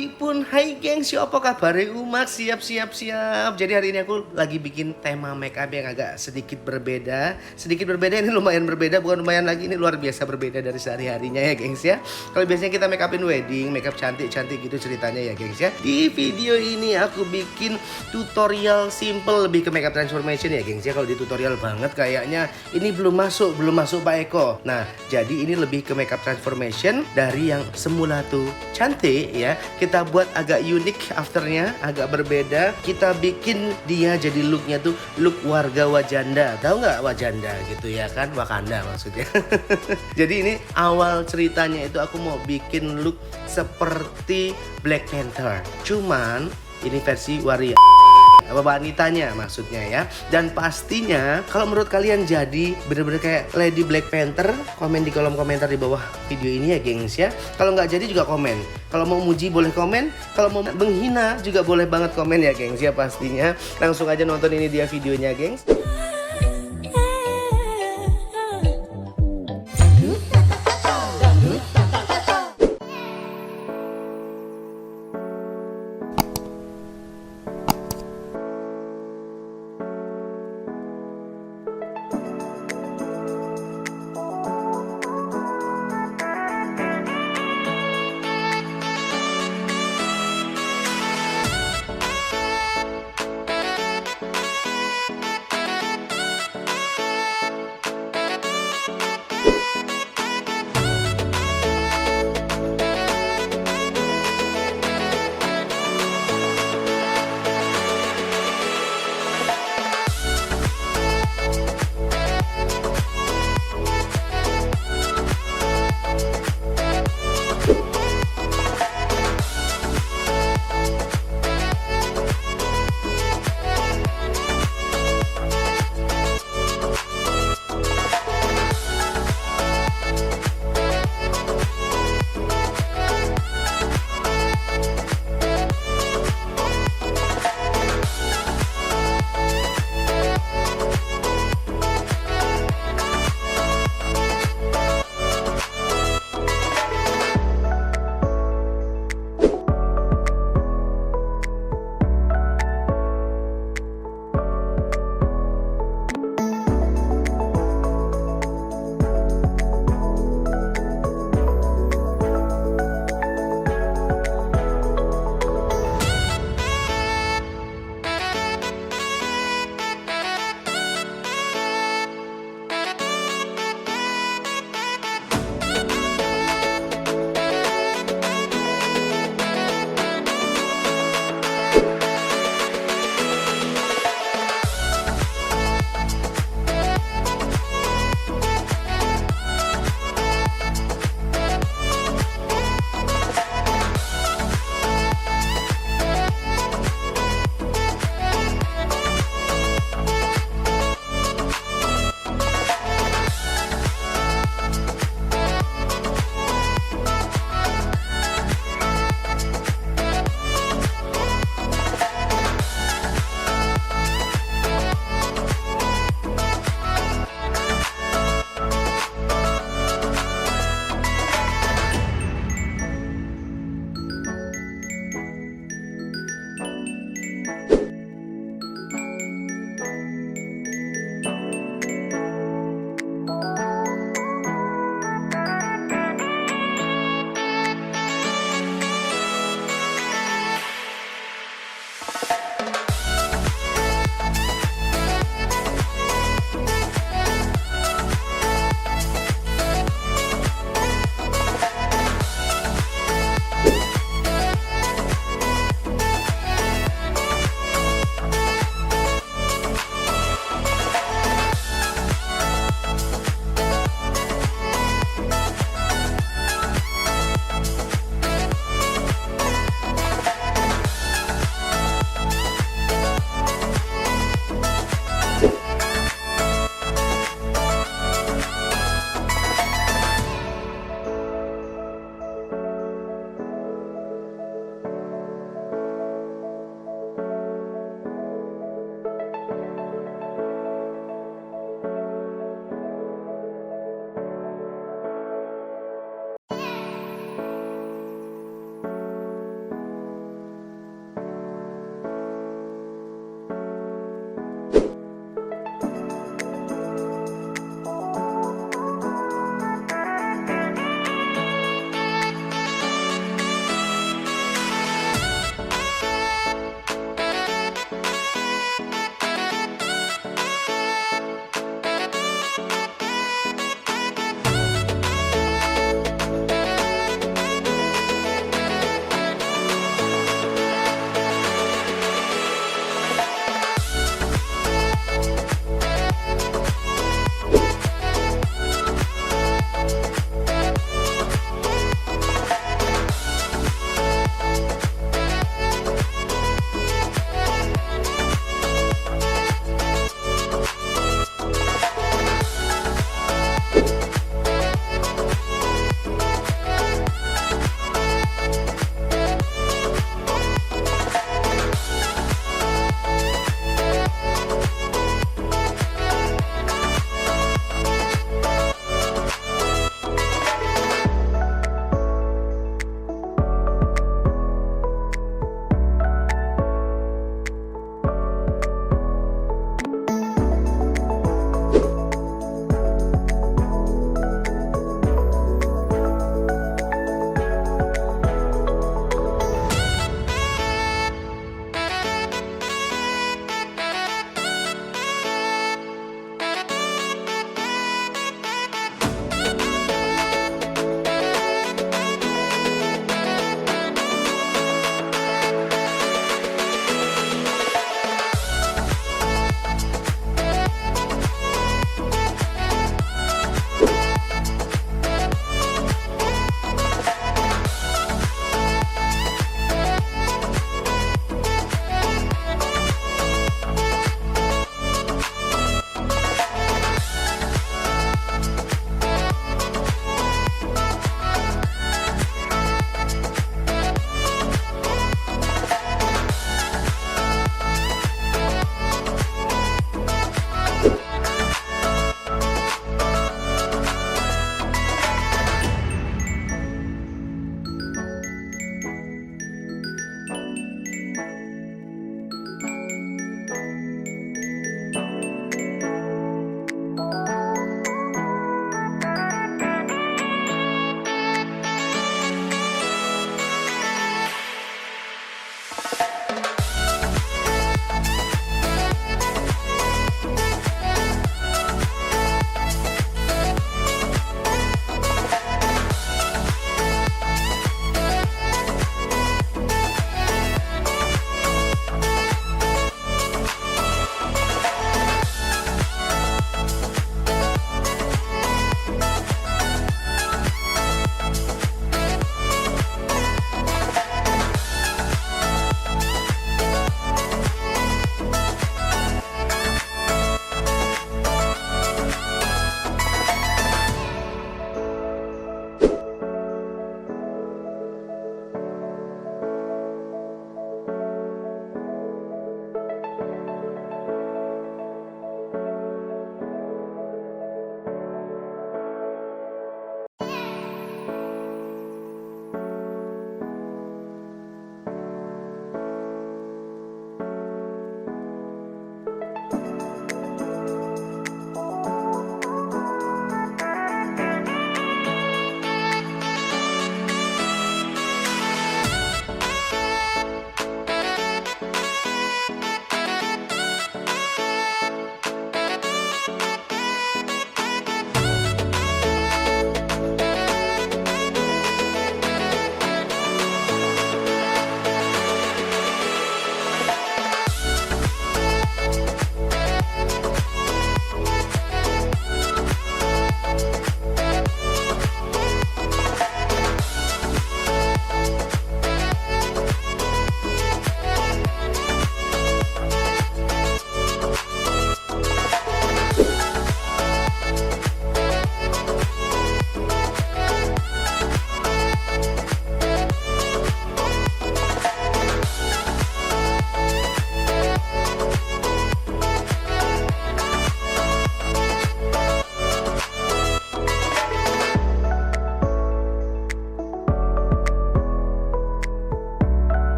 api pun. Hai gengs, yo apa kabar umak? Siap. Jadi hari ini aku lagi bikin tema make up yang agak sedikit berbeda. Sedikit berbeda, ini lumayan berbeda, bukan lumayan lagi, ini luar biasa berbeda dari sehari-harinya ya gengs ya. Kalau biasanya kita make upin wedding, make up cantik-cantik gitu ceritanya ya gengs ya. Di video ini aku bikin tutorial simple, lebih ke make up transformation ya gengs ya. Kalau di tutorial banget kayaknya ini belum masuk Pak Eko. Nah, jadi ini lebih ke make up transformation dari yang semula tuh cantik ya, kita buat agak unik afternya, agak berbeda. Kita bikin dia jadi looknya tuh look warga Wajanda. Tahu nggak Wajanda gitu ya kan, Wakanda maksudnya. Jadi ini awal ceritanya itu aku mau bikin look seperti Black Panther, cuman ini versi waria wanitanya maksudnya ya. Dan pastinya kalau menurut kalian jadi bener-bener kayak Lady Blackpanther, komen di kolom komentar di bawah video ini ya gengs ya. Kalau nggak jadi juga komen. Kalau mau muji boleh komen, kalau mau menghina juga boleh banget komen ya gengs ya pastinya. Langsung aja nonton ini dia videonya gengs.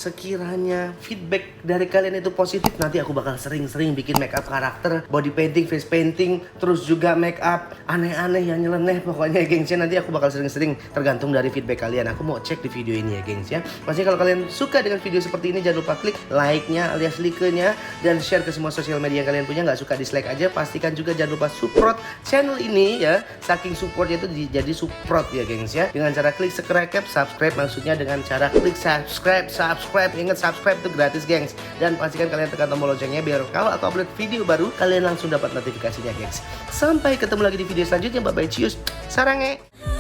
sekiranya feedback dari kalian itu positif, nanti aku bakal sering-sering bikin make up karakter, body painting, face painting, terus juga make up aneh-aneh yang nyeleneh. Pokoknya gengs ya, nanti aku bakal sering-sering tergantung dari feedback kalian. Aku mau cek di video ini ya gengs ya. Pastinya kalau kalian suka dengan video seperti ini, jangan lupa klik like-nya alias like-nya dan share ke semua sosial media yang kalian punya. Nggak suka dislike aja. Pastikan juga jangan lupa support channel ini ya. Saking supportnya itu jadi support ya gengs ya, dengan cara klik subscribe, maksudnya dengan cara klik subscribe. Ingat subscribe itu gratis gengs, dan pastikan kalian tekan tombol loncengnya biar kalau aku upload video baru kalian langsung dapat notifikasinya gengs. Sampai ketemu lagi di video selanjutnya. Bye bye, cius, sarange.